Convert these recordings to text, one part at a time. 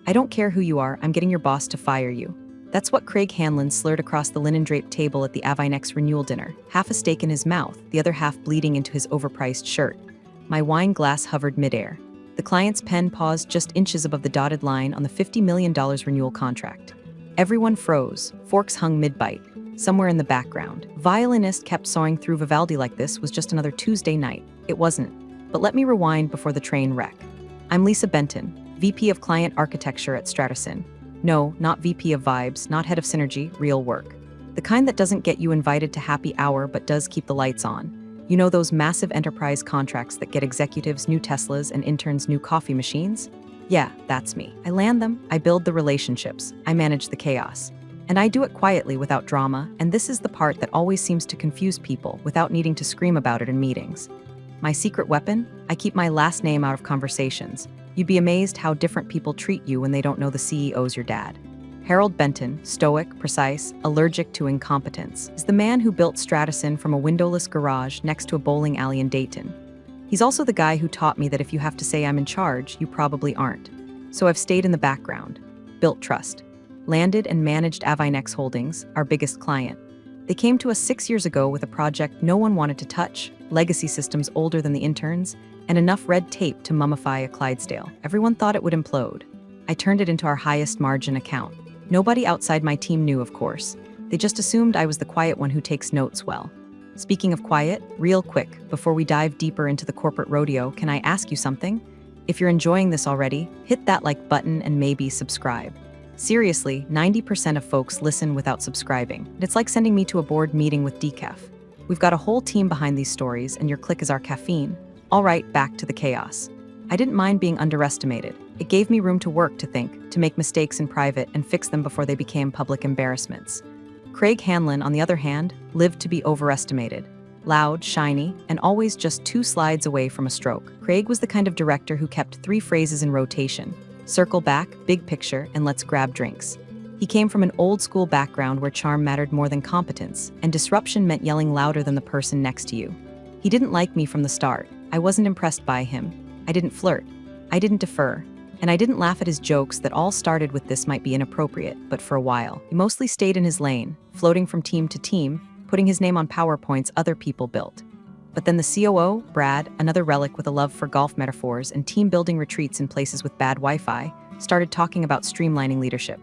I don't care who you are, I'm getting your boss to fire you. That's what Craig Hanlon slurred across the linen-draped table at the Avinex renewal dinner, half a steak in his mouth, the other half bleeding into his overpriced shirt. My wine glass hovered midair. The client's pen paused just inches above the dotted line on the $50 million renewal contract. Everyone froze, forks hung mid-bite. Somewhere in the background, violinist kept sawing through Vivaldi like this was just another Tuesday night. It wasn't. But let me rewind before the train wreck. I'm Lisa Benton, VP of Client Architecture at Stratocyn. No, not VP of Vibes, not Head of Synergy, real work. The kind that doesn't get you invited to happy hour but does keep the lights on. You know those massive enterprise contracts that get executives new Teslas and interns new coffee machines? Yeah, that's me. I land them, I build the relationships, I manage the chaos. And I do it quietly without drama, and this is the part that always seems to confuse people without needing to scream about it in meetings. My secret weapon? I keep my last name out of conversations. You'd be amazed how different people treat you when they don't know the CEO's your dad. Harold Benton, stoic, precise, allergic to incompetence, is the man who built Stratocyn from a windowless garage next to a bowling alley in Dayton. He's also the guy who taught me that if you have to say I'm in charge, you probably aren't. So I've stayed in the background, built trust, landed and managed Avinex Holdings, our biggest client. They came to us 6 years ago with a project no one wanted to touch, legacy systems older than the interns, and enough red tape to mummify a Clydesdale. Everyone thought it would implode. I turned it into our highest margin account. Nobody outside my team knew, of course. They just assumed I was the quiet one who takes notes well. Speaking of quiet, real quick, before we dive deeper into the corporate rodeo, can I ask you something? If you're enjoying this already, hit that like button and maybe subscribe. Seriously, 90% of folks listen without subscribing. It's like sending me to a board meeting with decaf. We've got a whole team behind these stories, and your click is our caffeine. All right, back to the chaos. I didn't mind being underestimated. It gave me room to work, to think, to make mistakes in private and fix them before they became public embarrassments. Craig Hanlon, on the other hand, lived to be overestimated. Loud, shiny, and always just 2 slides away from a stroke. Craig was the kind of director who kept 3 phrases in rotation: circle back, big picture, and let's grab drinks. He came from an old-school background where charm mattered more than competence, and disruption meant yelling louder than the person next to you. He didn't like me from the start. I wasn't impressed by him. I didn't flirt. I didn't defer. And I didn't laugh at his jokes that all started with "this might be inappropriate," but for a while. He mostly stayed in his lane, floating from team to team, putting his name on PowerPoints other people built. But then the COO, Brad, another relic with a love for golf metaphors and team-building retreats in places with bad Wi-Fi, started talking about streamlining leadership.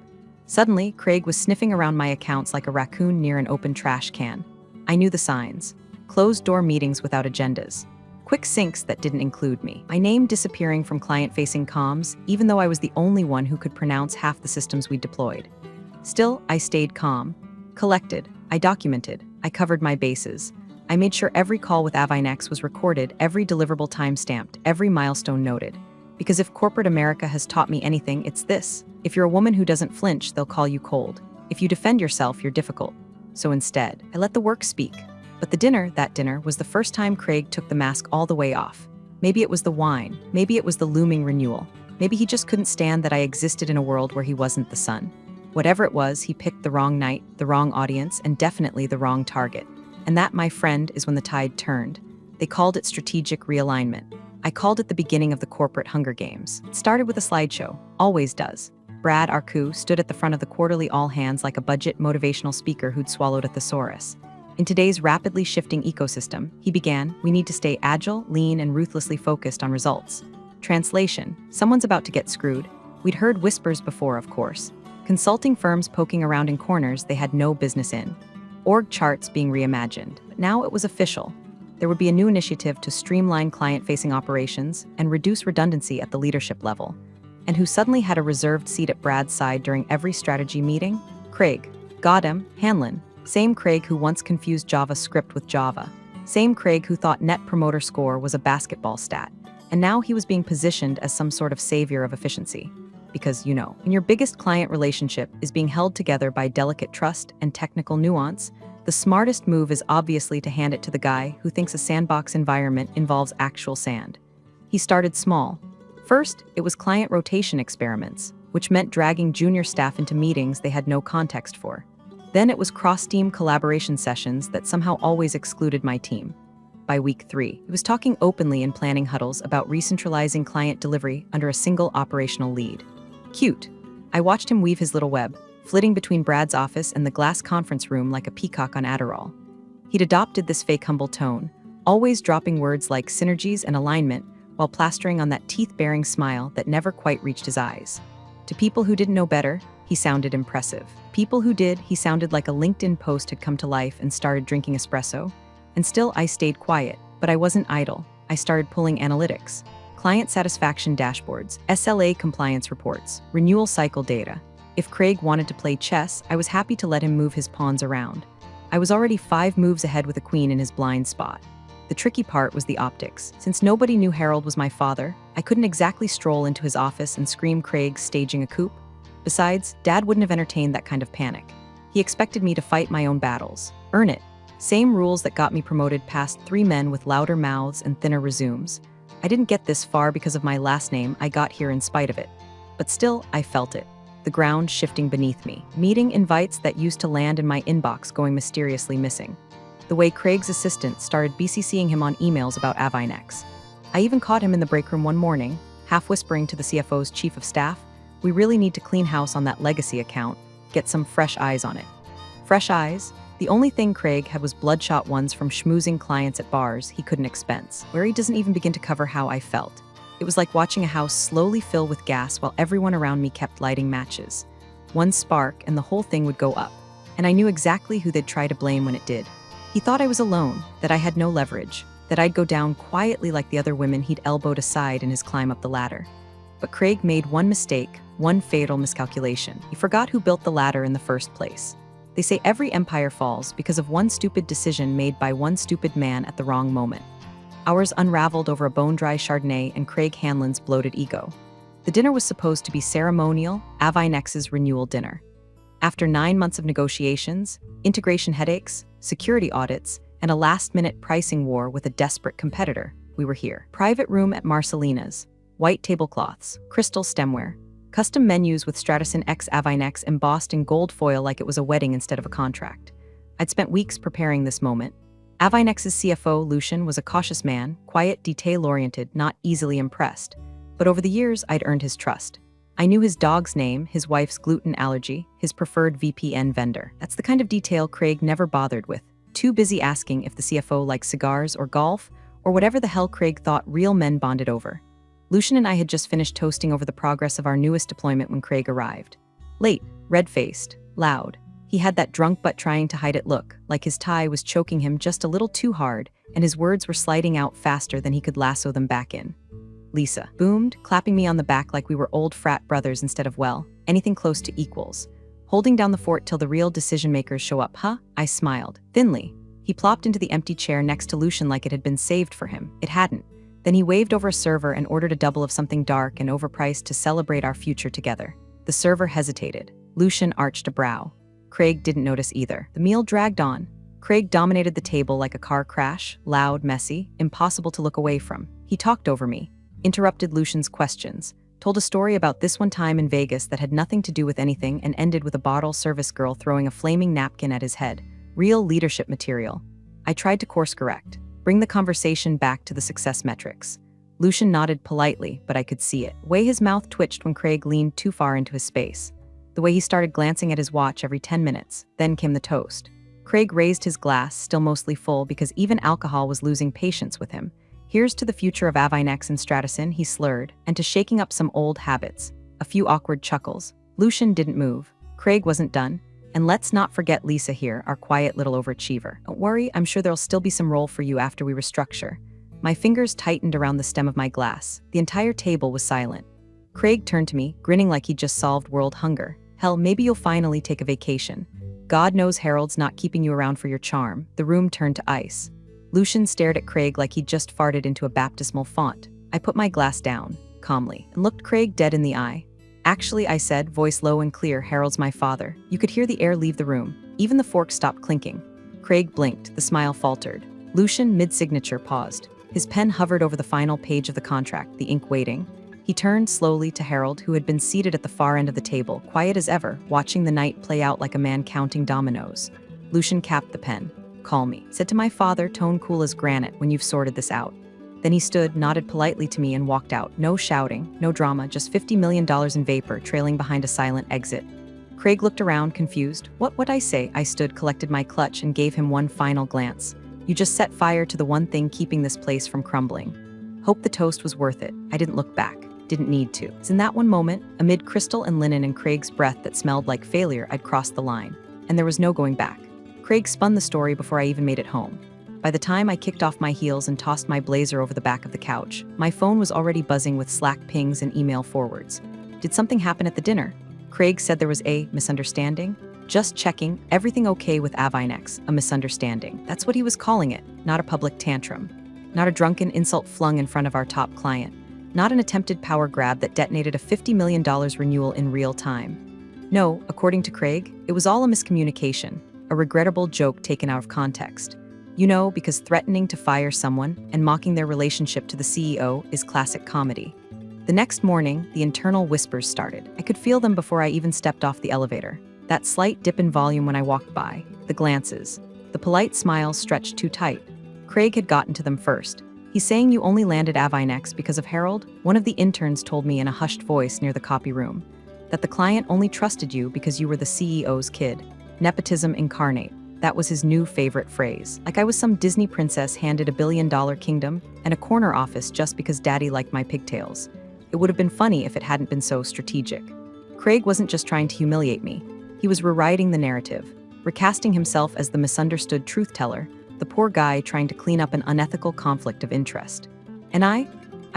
Suddenly, Craig was sniffing around my accounts like a raccoon near an open trash can. I knew the signs. Closed-door meetings without agendas. Quick syncs that didn't include me. My name disappearing from client-facing comms, even though I was the only one who could pronounce half the systems we deployed. Still, I stayed calm. Collected. I documented. I covered my bases. I made sure every call with Avinex was recorded, every deliverable time-stamped, every milestone noted. Because if corporate America has taught me anything, it's this. If you're a woman who doesn't flinch, they'll call you cold. If you defend yourself, you're difficult. So instead, I let the work speak. But that dinner, was the first time Craig took the mask all the way off. Maybe it was the wine. Maybe it was the looming renewal. Maybe he just couldn't stand that I existed in a world where he wasn't the sun. Whatever it was, he picked the wrong night, the wrong audience, and definitely the wrong target. And that, my friend, is when the tide turned. They called it strategic realignment. I called it the beginning of the corporate Hunger Games. It started with a slideshow. Always does. Brad Arcu stood at the front of the quarterly all-hands like a budget motivational speaker who'd swallowed a thesaurus. In today's rapidly shifting ecosystem, he began, we need to stay agile, lean, and ruthlessly focused on results. Translation, someone's about to get screwed. We'd heard whispers before, of course. Consulting firms poking around in corners they had no business in. Org charts being reimagined. But now it was official. There would be a new initiative to streamline client-facing operations and reduce redundancy at the leadership level. And who suddenly had a reserved seat at Brad's side during every strategy meeting? Craig. Got him, Hanlon. Same Craig who once confused JavaScript with Java. Same Craig who thought Net Promoter Score was a basketball stat. And now he was being positioned as some sort of savior of efficiency. Because, when your biggest client relationship is being held together by delicate trust and technical nuance, the smartest move is obviously to hand it to the guy who thinks a sandbox environment involves actual sand. He started small. First, it was client rotation experiments, which meant dragging junior staff into meetings they had no context for. Then it was cross-team collaboration sessions that somehow always excluded my team. By week 3, he was talking openly in planning huddles about re-centralizing client delivery under a single operational lead. Cute, I watched him weave his little web, flitting between Brad's office and the glass conference room like a peacock on Adderall. He'd adopted this fake humble tone, always dropping words like synergies and alignment while plastering on that teeth-baring smile that never quite reached his eyes. To people who didn't know better, he sounded impressive. People who did, he sounded like a LinkedIn post had come to life and started drinking espresso. And still, I stayed quiet, but I wasn't idle. I started pulling analytics, client satisfaction dashboards, SLA compliance reports, renewal cycle data. If Craig wanted to play chess, I was happy to let him move his pawns around. I was already 5 moves ahead with a queen in his blind spot. The tricky part was the optics. Since nobody knew Harold was my father, I couldn't exactly stroll into his office and scream Craig's staging a coup. Besides, Dad wouldn't have entertained that kind of panic. He expected me to fight my own battles, earn it. Same rules that got me promoted past 3 men with louder mouths and thinner resumes. I didn't get this far because of my last name, I got here in spite of it. But still, I felt it. The ground shifting beneath me. Meeting invites that used to land in my inbox going mysteriously missing. The way Craig's assistant started BCCing him on emails about Avinex. I even caught him in the break room one morning, half whispering to the CFO's chief of staff, "We really need to clean house on that legacy account, get some fresh eyes on it." Fresh eyes? The only thing Craig had was bloodshot ones from schmoozing clients at bars he couldn't expense, where he doesn't even begin to cover how I felt. It was like watching a house slowly fill with gas while everyone around me kept lighting matches. One spark and the whole thing would go up, and I knew exactly who they'd try to blame when it did. He thought I was alone, that I had no leverage, that I'd go down quietly like the other women he'd elbowed aside in his climb up the ladder. But Craig made one mistake, one fatal miscalculation. He forgot who built the ladder in the first place. They say every empire falls because of one stupid decision made by one stupid man at the wrong moment. Ours unraveled over a bone-dry Chardonnay and Craig Hanlon's bloated ego. The dinner was supposed to be ceremonial, Avinex's renewal dinner. After 9 months of negotiations, integration headaches, security audits, and a last-minute pricing war with a desperate competitor, we were here. Private room at Marcelina's, white tablecloths, crystal stemware, custom menus with Stratison X Avinex embossed in gold foil like it was a wedding instead of a contract. I'd spent weeks preparing this moment. Avinex's CFO, Lucian, was a cautious man, quiet, detail-oriented, not easily impressed. But over the years, I'd earned his trust. I knew his dog's name, his wife's gluten allergy, his preferred VPN vendor. That's the kind of detail Craig never bothered with, too busy asking if the CFO liked cigars or golf, or whatever the hell Craig thought real men bonded over. Lucian and I had just finished toasting over the progress of our newest deployment when Craig arrived. Late, red-faced, loud. He had that drunk but trying to hide it look, like his tie was choking him just a little too hard, and his words were sliding out faster than he could lasso them back in. Lisa boomed, clapping me on the back like we were old frat brothers instead of, well, anything close to equals. Holding down the fort till the real decision-makers show up, huh? I smiled, thinly. He plopped into the empty chair next to Lucian like it had been saved for him. It hadn't. Then he waved over a server and ordered a double of something dark and overpriced to celebrate our future together. The server hesitated. Lucian arched a brow. Craig didn't notice either. The meal dragged on. Craig dominated the table like a car crash, loud, messy, impossible to look away from. He talked over me, interrupted Lucian's questions, told a story about this one time in Vegas that had nothing to do with anything and ended with a bottle service girl throwing a flaming napkin at his head. Real leadership material. I tried to course correct, bring the conversation back to the success metrics. Lucian nodded politely, but I could see it. The way his mouth twitched when Craig leaned too far into his space. The way he started glancing at his watch every 10 minutes. Then came the toast. Craig raised his glass, still mostly full because even alcohol was losing patience with him. Here's to the future of Avinex and Stratison, he slurred, and to shaking up some old habits. A few awkward chuckles. Lucian didn't move. Craig wasn't done. And let's not forget Lisa here, our quiet little overachiever. Don't worry, I'm sure there'll still be some role for you after we restructure. My fingers tightened around the stem of my glass. The entire table was silent. Craig turned to me, grinning like he'd just solved world hunger. Hell, maybe you'll finally take a vacation. God knows Harold's not keeping you around for your charm. The room turned to ice. Lucian stared at Craig like he'd just farted into a baptismal font. I put my glass down, calmly, and looked Craig dead in the eye. Actually, I said, voice low and clear, Harold's my father. You could hear the air leave the room. Even the fork stopped clinking. Craig blinked, the smile faltered. Lucian, mid-signature, paused. His pen hovered over the final page of the contract, the ink waiting. He turned slowly to Harold, who had been seated at the far end of the table, quiet as ever, watching the night play out like a man counting dominoes. Lucian capped the pen. Call me. Said to my father, tone cool as granite, when you've sorted this out. Then he stood, nodded politely to me, and walked out. No shouting, no drama, just $50 million in vapor trailing behind a silent exit. Craig looked around, confused. What'd I say? I stood, collected my clutch, and gave him one final glance. You just set fire to the one thing keeping this place from crumbling. Hope the toast was worth it. I didn't look back. Didn't need to. It's in that one moment, amid crystal and linen and Craig's breath that smelled like failure, I'd crossed the line. And there was no going back. Craig spun the story before I even made it home. By the time I kicked off my heels and tossed my blazer over the back of the couch, my phone was already buzzing with Slack pings and email forwards. Did something happen at the dinner? Craig said there was a misunderstanding. Just checking, everything okay with Avinex, a misunderstanding. That's what he was calling it, not a public tantrum. Not a drunken insult flung in front of our top client. Not an attempted power grab that detonated a $50 million renewal in real time. No, according to Craig, it was all a miscommunication, a regrettable joke taken out of context. You know, because threatening to fire someone and mocking their relationship to the CEO is classic comedy. The next morning, the internal whispers started. I could feel them before I even stepped off the elevator. That slight dip in volume when I walked by, the glances, the polite smiles stretched too tight. Craig had gotten to them first. He's saying you only landed Avinex because of Harold? One of the interns told me in a hushed voice near the copy room that the client only trusted you because you were the CEO's kid. Nepotism incarnate. That was his new favorite phrase. Like I was some Disney princess handed $1 billion kingdom and a corner office just because daddy liked my pigtails. It would have been funny if it hadn't been so strategic. Craig wasn't just trying to humiliate me. He was rewriting the narrative, recasting himself as the misunderstood truth teller, the poor guy trying to clean up an unethical conflict of interest. And I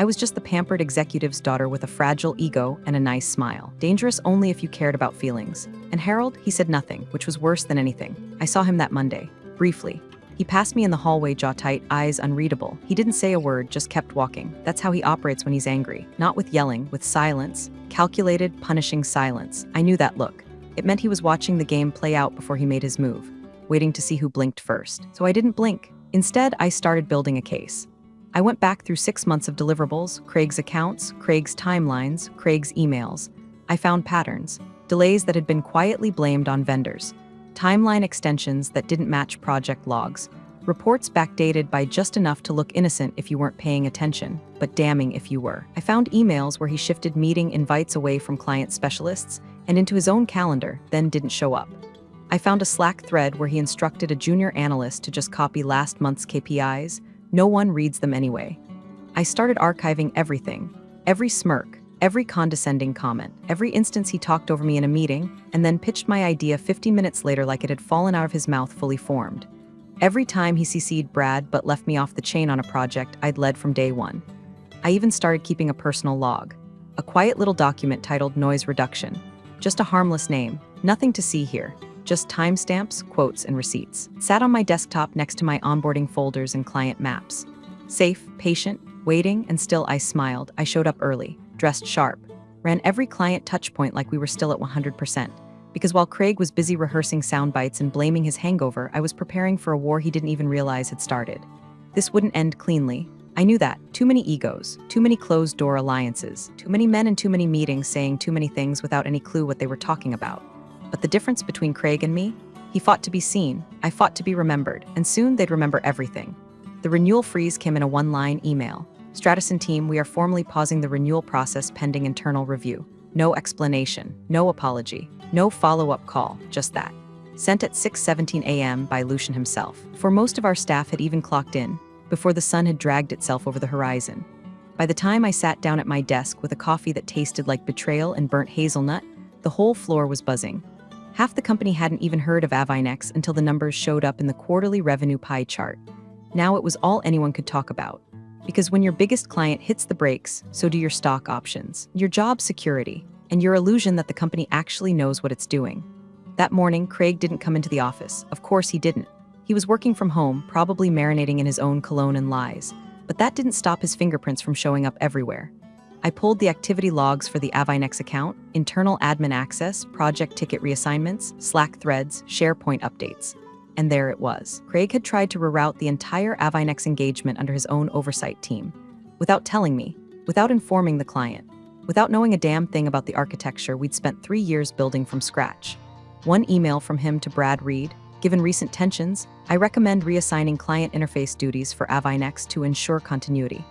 was just the pampered executive's daughter with a fragile ego and a nice smile. Dangerous only if you cared about feelings. And Harold, he said nothing, which was worse than anything. I saw him that Monday, briefly. He passed me in the hallway, jaw tight, eyes unreadable. He didn't say a word, just kept walking. That's how he operates when he's angry. Not with yelling, with silence. Calculated, punishing silence. I knew that look. It meant he was watching the game play out before he made his move, waiting to see who blinked first. So I didn't blink. Instead, I started building a case. I went back through 6 months of deliverables, Craig's accounts, Craig's timelines, Craig's emails. I found patterns, delays that had been quietly blamed on vendors, timeline extensions that didn't match project logs, reports backdated by just enough to look innocent if you weren't paying attention, but damning if you were. I found emails where he shifted meeting invites away from client specialists and into his own calendar, then didn't show up. I found a Slack thread where he instructed a junior analyst to just copy last month's KPIs. No one reads them anyway. I started archiving everything, every smirk, every condescending comment, every instance he talked over me in a meeting, and then pitched my idea 50 minutes later like it had fallen out of his mouth fully formed. Every time he CC'd Brad but left me off the chain on a project I'd led from day one. I even started keeping a personal log, a quiet little document titled Noise Reduction. Just a harmless name, nothing to see here. Just timestamps, quotes, and receipts. Sat on my desktop next to my onboarding folders and client maps. Safe, patient, waiting, and still I smiled. I showed up early, dressed sharp, ran every client touchpoint like we were still at 100%. Because while Craig was busy rehearsing sound bites and blaming his hangover, I was preparing for a war he didn't even realize had started. This wouldn't end cleanly. I knew that. Too many egos, too many closed-door alliances, too many men and too many meetings saying too many things without any clue what they were talking about. But the difference between Craig and me? He fought to be seen, I fought to be remembered, and soon they'd remember everything. The renewal freeze came in a one-line email. Stratison team, we are formally pausing the renewal process pending internal review. No explanation, no apology, no follow-up call, just that. Sent at 6:17 a.m. by Lucian himself. For most of our staff had even clocked in, before the sun had dragged itself over the horizon. By the time I sat down at my desk with a coffee that tasted like betrayal and burnt hazelnut, the whole floor was buzzing. Half the company hadn't even heard of Avinex until the numbers showed up in the quarterly revenue pie chart. Now it was all anyone could talk about. Because when your biggest client hits the brakes, so do your stock options, your job security, and your illusion that the company actually knows what it's doing. That morning, Craig didn't come into the office. Of course he didn't. He was working from home, probably marinating in his own cologne and lies. But that didn't stop his fingerprints from showing up everywhere. I pulled the activity logs for the Avinex account, internal admin access, project ticket reassignments, Slack threads, SharePoint updates. And there it was. Craig had tried to reroute the entire Avinex engagement under his own oversight team. Without telling me, without informing the client, without knowing a damn thing about the architecture we'd spent 3 years building from scratch. One email from him to Brad Reed. Given recent tensions, I recommend reassigning client interface duties for Avinex to ensure continuity.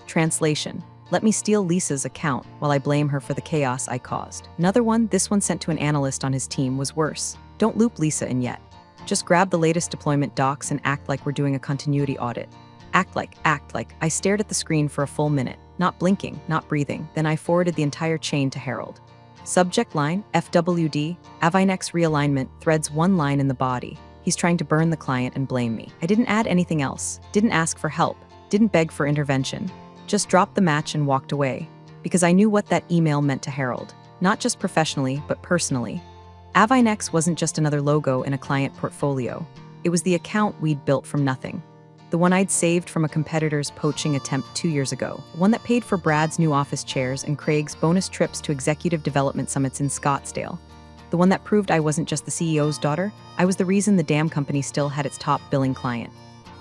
Translation: let me steal Lisa's account while I blame her for the chaos I caused. Another one, this one sent to an analyst on his team, was worse. Don't loop Lisa in yet. Just grab the latest deployment docs and act like we're doing a continuity audit. Act like. I stared at the screen for a full minute, not blinking, not breathing. Then I forwarded the entire chain to Harold. Subject line, FWD, Avinex realignment, threads one line in the body. He's trying to burn the client and blame me. I didn't add anything else, didn't ask for help, didn't beg for intervention. Just dropped the match and walked away, because I knew what that email meant to Harold, not just professionally, but personally. Avinex wasn't just another logo in a client portfolio. It was the account we'd built from nothing. The one I'd saved from a competitor's poaching attempt 2 years ago. One that paid for Brad's new office chairs and Craig's bonus trips to executive development summits in Scottsdale. The one that proved I wasn't just the CEO's daughter, I was the reason the damn company still had its top billing client.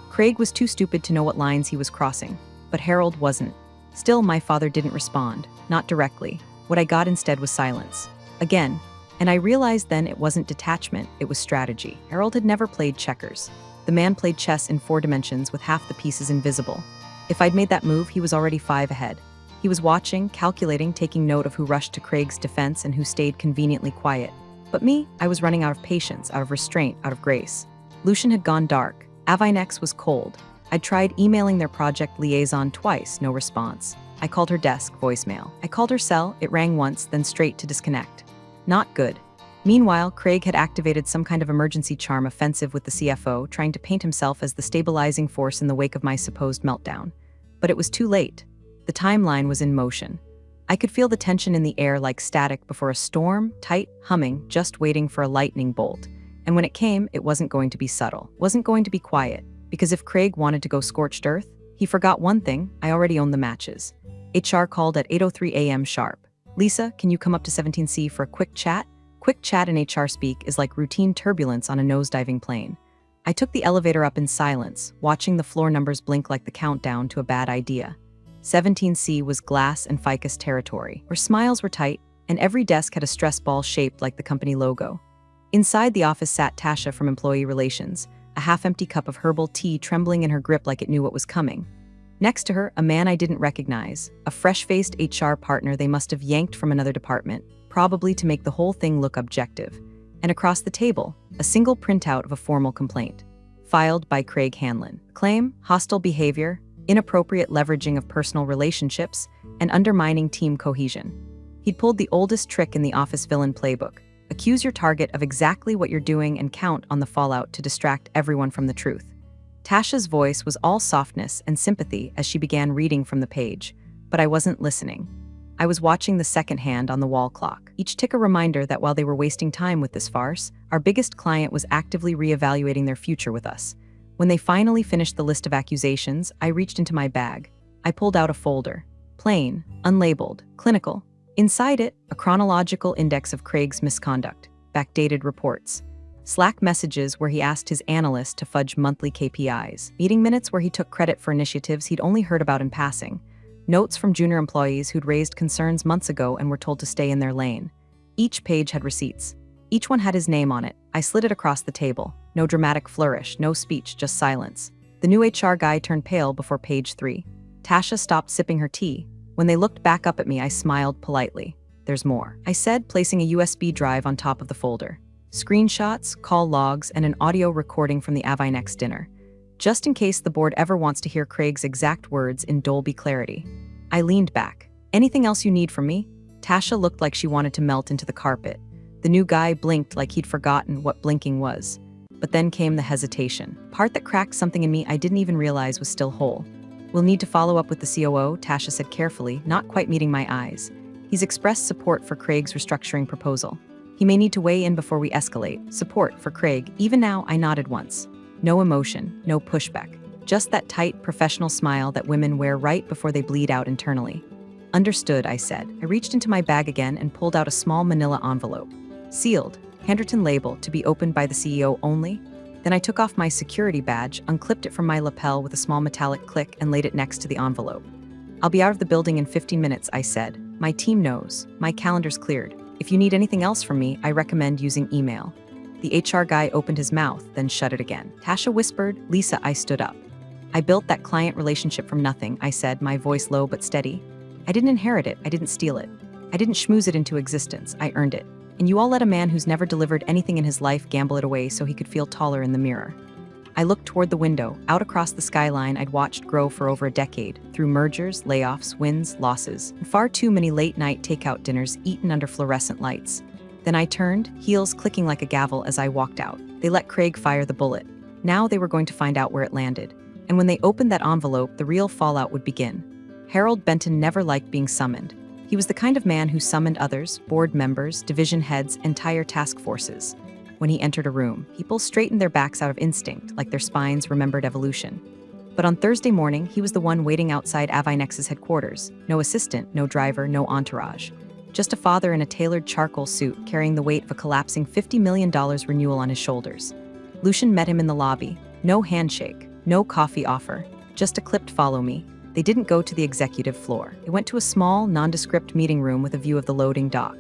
Craig was too stupid to know what lines he was crossing, but Harold wasn't. Still, my father didn't respond, not directly. What I got instead was silence. Again. And I realized then it wasn't detachment, it was strategy. Harold had never played checkers. The man played chess in 4 dimensions with half the pieces invisible. If I'd made that move, he was already 5 ahead. He was watching, calculating, taking note of who rushed to Craig's defense and who stayed conveniently quiet. But me, I was running out of patience, out of restraint, out of grace. Lucian had gone dark. Avinex was cold. I'd tried emailing their project liaison twice, no response. I called her desk, voicemail. I called her cell, it rang once, then straight to disconnect. Not good. Meanwhile, Craig had activated some kind of emergency charm offensive with the CFO, trying to paint himself as the stabilizing force in the wake of my supposed meltdown. But it was too late. The timeline was in motion. I could feel the tension in the air like static before a storm, tight, humming, just waiting for a lightning bolt. And when it came, it wasn't going to be subtle, wasn't going to be quiet, because if Craig wanted to go scorched earth, he forgot one thing: I already owned the matches. HR called at 8:03 a.m. sharp. Lisa, can you come up to 17C for a quick chat? Quick chat in HR speak is like routine turbulence on a nosediving plane. I took the elevator up in silence, watching the floor numbers blink like the countdown to a bad idea. 17C was glass and ficus territory, where smiles were tight, and every desk had a stress ball shaped like the company logo. Inside the office sat Tasha from Employee Relations, a half-empty cup of herbal tea trembling in her grip like it knew what was coming. Next to her, a man I didn't recognize, a fresh-faced HR partner they must have yanked from another department, probably to make the whole thing look objective. And across the table, a single printout of a formal complaint. Filed by Craig Hanlon. Claim: hostile behavior, inappropriate leveraging of personal relationships, and undermining team cohesion. He'd pulled the oldest trick in the office villain playbook. Accuse your target of exactly what you're doing and count on the fallout to distract everyone from the truth. Tasha's voice was all softness and sympathy as she began reading from the page, but I wasn't listening. I was watching the second hand on the wall clock, each tick a reminder that while they were wasting time with this farce, our biggest client was actively reevaluating their future with us. When they finally finished the list of accusations, I reached into my bag. I pulled out a folder. Plain, unlabeled, clinical. Inside it, a chronological index of Craig's misconduct, backdated reports. Slack messages where he asked his analyst to fudge monthly KPIs, meeting minutes where he took credit for initiatives he'd only heard about in passing, notes from junior employees who'd raised concerns months ago and were told to stay in their lane. Each page had receipts. Each one had his name on it. I slid it across the table. No dramatic flourish, no speech, just silence. The new HR guy turned pale before page 3. Tasha stopped sipping her tea. When they looked back up at me, I smiled politely. There's more, I said, placing a USB drive on top of the folder. Screenshots, call logs, and an audio recording from the Avinex dinner, just in case the board ever wants to hear Craig's exact words in Dolby clarity. I leaned back. Anything else you need from me? Tasha looked like she wanted to melt into the carpet. The new guy blinked like he'd forgotten what blinking was. But then came the hesitation, part that cracked something in me I didn't even realize was still whole. We'll need to follow up with the COO, Tasha said carefully, not quite meeting my eyes. He's expressed support for Craig's restructuring proposal. He may need to weigh in before we escalate. Support for Craig. Even now, I nodded once. No emotion, no pushback. Just that tight, professional smile that women wear right before they bleed out internally. Understood, I said. I reached into my bag again and pulled out a small manila envelope. Sealed, handwritten label to be opened by the CEO only. Then I took off my security badge, unclipped it from my lapel with a small metallic click, and laid it next to the envelope. I'll be out of the building in 15 minutes, I said. My team knows. My calendar's cleared. If you need anything else from me, I recommend using email. The HR guy opened his mouth, then shut it again. Tasha whispered, Lisa, I stood up. I built that client relationship from nothing, I said, my voice low but steady. I didn't inherit it, I didn't steal it. I didn't schmooze it into existence, I earned it. And you all let a man who's never delivered anything in his life gamble it away so he could feel taller in the mirror. I looked toward the window, out across the skyline I'd watched grow for over a decade, through mergers, layoffs, wins, losses, and far too many late-night takeout dinners eaten under fluorescent lights. Then I turned, heels clicking like a gavel as I walked out. They let Craig fire the bullet. Now they were going to find out where it landed. And when they opened that envelope, the real fallout would begin. Harold Benton never liked being summoned. He was the kind of man who summoned others, board members, division heads, entire task forces. When he entered a room, people straightened their backs out of instinct, like their spines remembered evolution. But on Thursday morning, he was the one waiting outside Avinex's headquarters. No assistant, no driver, no entourage. Just a father in a tailored charcoal suit carrying the weight of a collapsing $50 million renewal on his shoulders. Lucian met him in the lobby. No handshake, no coffee offer, just a clipped follow me. They didn't go to the executive floor. They went to a small, nondescript meeting room with a view of the loading dock.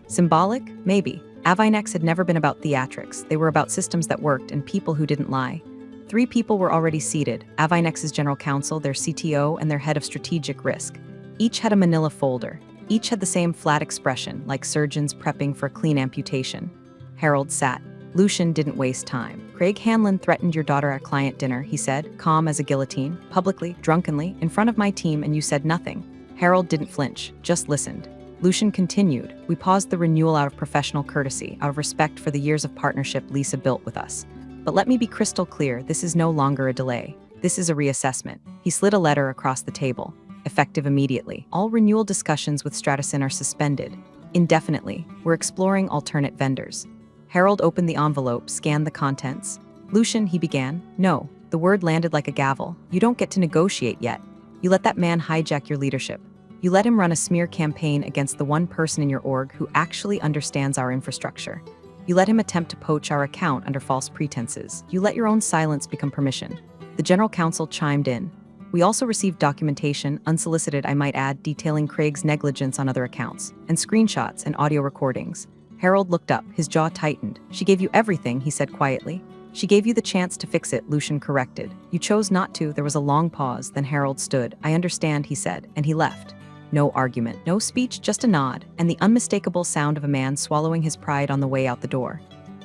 Symbolic? Maybe. Avinex had never been about theatrics. They were about systems that worked and people who didn't lie. 3 people were already seated, Avinex's general counsel, their CTO, and their head of strategic risk. Each had a manila folder. Each had the same flat expression, like surgeons prepping for a clean amputation. Harold sat. Lucian didn't waste time. Craig Hanlon threatened your daughter at client dinner, he said, calm as a guillotine, publicly, drunkenly, in front of my team, and you said nothing. Harold didn't flinch, just listened. Lucian continued. We paused the renewal out of professional courtesy, out of respect for the years of partnership Lisa built with us. But let me be crystal clear, this is no longer a delay. This is a reassessment. He slid a letter across the table. Effective immediately. All renewal discussions with Stratison are suspended. Indefinitely. We're exploring alternate vendors. Harold opened the envelope, scanned the contents. Lucian, he began. No. The word landed like a gavel. You don't get to negotiate yet. You let that man hijack your leadership. You let him run a smear campaign against the one person in your org who actually understands our infrastructure. You let him attempt to poach our account under false pretenses. You let your own silence become permission. The general counsel chimed in. We also received documentation, unsolicited I might add, detailing Craig's negligence on other accounts, and screenshots and audio recordings. Harold looked up, his jaw tightened. She gave you everything, he said quietly. She gave you the chance to fix it, Lucian corrected. You chose not to. There was a long pause, then Harold stood. I understand, he said, and he left. No argument, no speech, just a nod, and the unmistakable sound of a man swallowing his pride on the way out the door.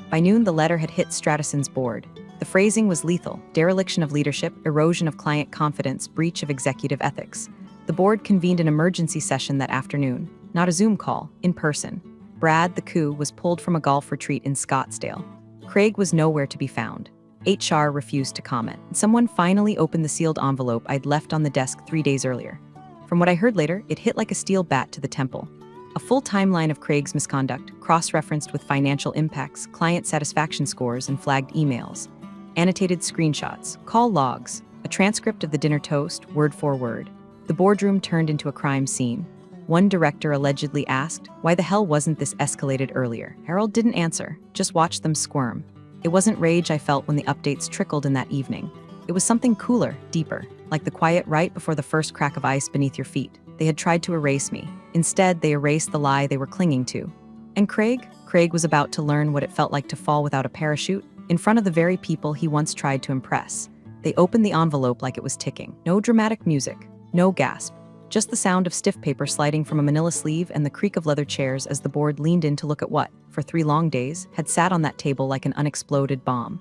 By noon, the letter had hit Stratison's board. The phrasing was lethal: dereliction of leadership, erosion of client confidence, breach of executive ethics. The board convened an emergency session that afternoon, not a Zoom call, in person. Brad, the coup, was pulled from a golf retreat in Scottsdale. Craig was nowhere to be found. HR refused to comment. Someone finally opened the sealed envelope I'd left on the desk 3 days earlier. From what I heard later, it hit like a steel bat to the temple. A full timeline of Craig's misconduct, cross-referenced with financial impacts, client satisfaction scores, and flagged emails. Annotated screenshots, call logs, a transcript of the dinner toast, word for word. The boardroom turned into a crime scene. One director allegedly asked, why the hell wasn't this escalated earlier? Harold didn't answer, just watched them squirm. It wasn't rage I felt when the updates trickled in that evening. It was something cooler, deeper, like the quiet right before the first crack of ice beneath your feet. They had tried to erase me. Instead, they erased the lie they were clinging to. And Craig? Craig was about to learn what it felt like to fall without a parachute, in front of the very people he once tried to impress. They opened the envelope like it was ticking. No dramatic music, no gasp. Just the sound of stiff paper sliding from a manila sleeve and the creak of leather chairs as the board leaned in to look at what, for 3 long days, had sat on that table like an unexploded bomb.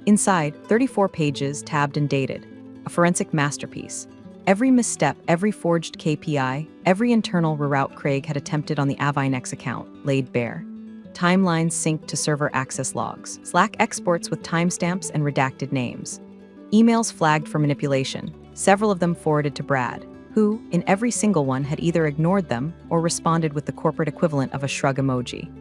Inside, 34 pages, tabbed and dated. A forensic masterpiece. Every misstep, every forged KPI, every internal reroute Craig had attempted on the Avinex account, laid bare. Timelines synced to server access logs. Slack exports with timestamps and redacted names. Emails flagged for manipulation, several of them forwarded to Brad, who, in every single one, had either ignored them or responded with the corporate equivalent of a shrug emoji.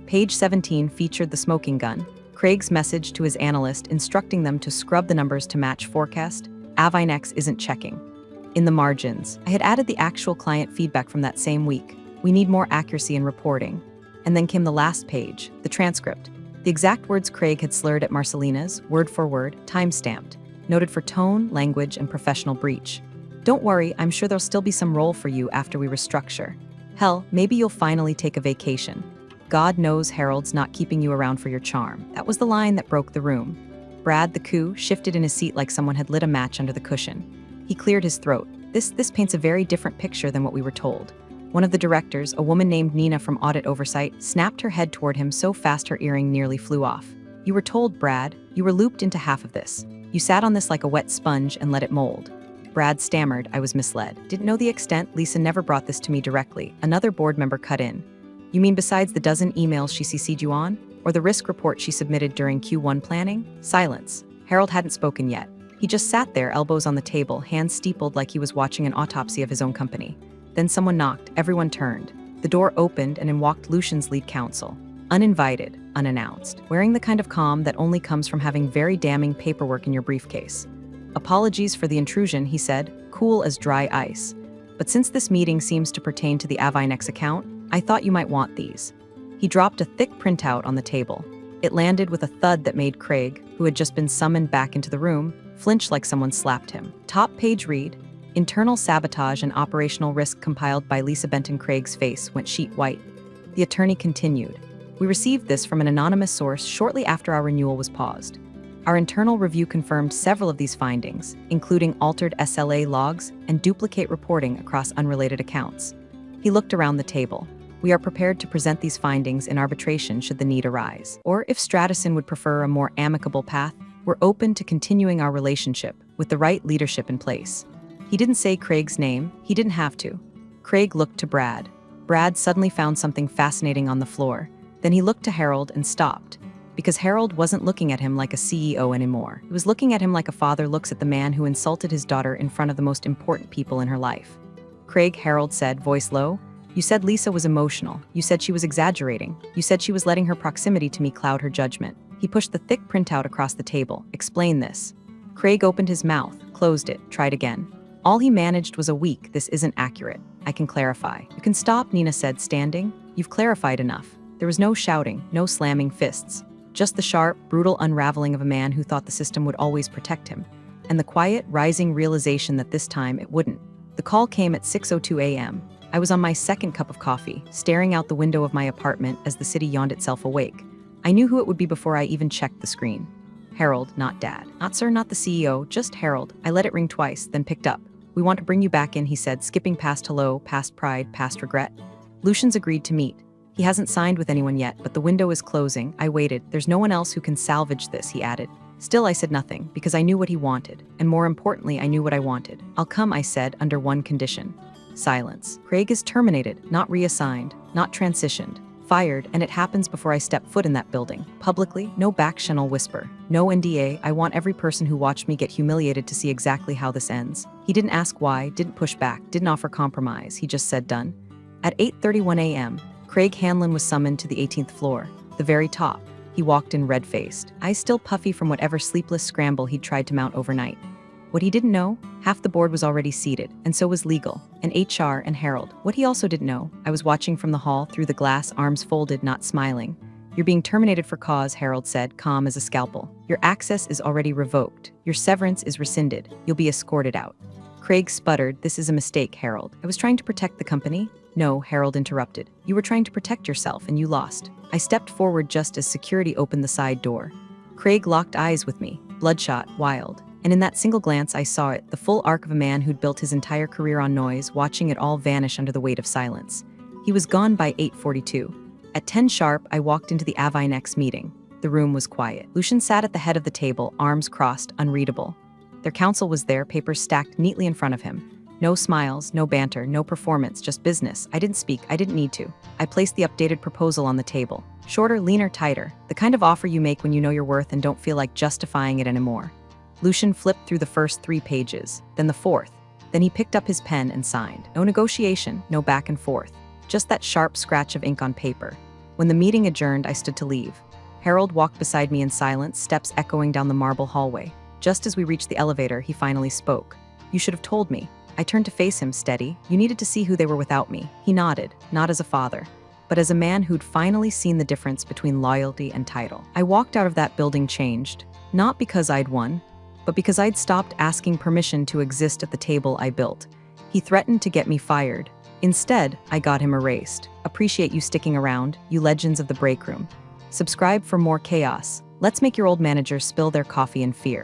Page 17 featured the smoking gun. Craig's message to his analyst instructing them to scrub the numbers to match forecast. Avinex isn't checking. In the margins, I had added the actual client feedback from that same week. We need more accuracy in reporting. And then came the last page, the transcript. The exact words Craig had slurred at Marcelina's, word for word, time-stamped, noted for tone, language, and professional breach. Don't worry, I'm sure there'll still be some role for you after we restructure. Hell, maybe you'll finally take a vacation. God knows Harold's not keeping you around for your charm. That was the line that broke the room. Brad, the coup, shifted in his seat like someone had lit a match under the cushion. He cleared his throat. This paints a very different picture than what we were told. One of the directors, a woman named Nina from Audit Oversight, snapped her head toward him so fast her earring nearly flew off. You were told, Brad. You were looped into half of this. You sat on this like a wet sponge and let it mold. Brad stammered. I was misled. Didn't know the extent. Lisa never brought this to me directly. Another board member cut in. You mean besides the dozen emails she CC'd you on? Or the risk report she submitted during Q1 planning? Silence. Harold hadn't spoken yet. He just sat there, elbows on the table, hands steepled like he was watching an autopsy of his own company. Then someone knocked. Everyone turned. The door opened and in walked Lucian's lead counsel. Uninvited, unannounced, wearing the kind of calm that only comes from having very damning paperwork in your briefcase. Apologies for the intrusion, he said, cool as dry ice. But since this meeting seems to pertain to the Avinex account, I thought you might want these. He dropped a thick printout on the table. It landed with a thud that made Craig, who had just been summoned back into the room, flinch like someone slapped him. Top page read, Internal Sabotage and Operational Risk compiled by Lisa Benton. Craig's face went sheet white. The attorney continued. We received this from an anonymous source shortly after our renewal was paused. Our internal review confirmed several of these findings, including altered SLA logs and duplicate reporting across unrelated accounts. He looked around the table. We are prepared to present these findings in arbitration should the need arise. Or if Stratison would prefer a more amicable path, we're open to continuing our relationship with the right leadership in place. He didn't say Craig's name. He didn't have to. Craig looked to Brad. Brad suddenly found something fascinating on the floor. Then he looked to Harold and stopped. Because Harold wasn't looking at him like a CEO anymore. He was looking at him like a father looks at the man who insulted his daughter in front of the most important people in her life. Craig, Harold said, voice low, you said Lisa was emotional. You said she was exaggerating. You said she was letting her proximity to me cloud her judgment. He pushed the thick printout across the table. Explain this. Craig opened his mouth, closed it, tried again. All he managed was a weak, this isn't accurate. I can clarify. You can stop, Nina said, standing. You've clarified enough. There was no shouting, no slamming fists. Just the sharp, brutal unraveling of a man who thought the system would always protect him, and the quiet, rising realization that this time it wouldn't. The call came at 6:02 a.m. I was on my second cup of coffee, staring out the window of my apartment as the city yawned itself awake. I knew who it would be before I even checked the screen. Harold, not Dad. Not sir, not the CEO, just Harold. I let it ring twice, then picked up. We want to bring you back in, he said, skipping past hello, past pride, past regret. Lucian's agreed to meet. He hasn't signed with anyone yet, but the window is closing. I waited. There's no one else who can salvage this, he added. Still, I said nothing, because I knew what he wanted. And more importantly, I knew what I wanted. I'll come, I said, under one condition. Silence. Craig is terminated, not reassigned, not transitioned. Fired, and it happens before I step foot in that building. Publicly, no back-channel whisper. No NDA. I want every person who watched me get humiliated to see exactly how this ends. He didn't ask why, didn't push back, didn't offer compromise. He just said done. At 8:31 a.m., Craig Hanlon was summoned to the 18th floor, the very top. He walked in red-faced, eyes still puffy from whatever sleepless scramble he'd tried to mount overnight. What he didn't know, half the board was already seated, and so was legal, and HR and Harold. What he also didn't know, I was watching from the hall through the glass, arms folded, not smiling. You're being terminated for cause, Harold said, calm as a scalpel. Your access is already revoked. Your severance is rescinded. You'll be escorted out. Craig sputtered, this is a mistake, Harold. I was trying to protect the company. No, Harold interrupted. You were trying to protect yourself, and you lost. I stepped forward just as security opened the side door. Craig locked eyes with me, bloodshot, wild. And in that single glance I saw it, the full arc of a man who'd built his entire career on noise, watching it all vanish under the weight of silence. He was gone by 8:42. At 10 sharp, I walked into the Avinex meeting. The room was quiet. Lucian sat at the head of the table, arms crossed, unreadable. Their counsel was there, papers stacked neatly in front of him. No smiles, no banter, no performance, just business. I didn't speak, I didn't need to. I placed the updated proposal on the table. Shorter, leaner, tighter. The kind of offer you make when you know your worth and don't feel like justifying it anymore. Lucian flipped through the first 3 pages, then the 4th. Then he picked up his pen and signed. No negotiation, no back and forth. Just that sharp scratch of ink on paper. When the meeting adjourned, I stood to leave. Harold walked beside me in silence, steps echoing down the marble hallway. Just as we reached the elevator, he finally spoke. You should have told me. I turned to face him, steady. You needed to see who they were without me. He nodded, not as a father, but as a man who'd finally seen the difference between loyalty and title. I walked out of that building changed, not because I'd won, but because I'd stopped asking permission to exist at the table I built. He threatened to get me fired. Instead, I got him erased. Appreciate you sticking around, you legends of the break room. Subscribe for more chaos. Let's make your old manager spill their coffee in fear.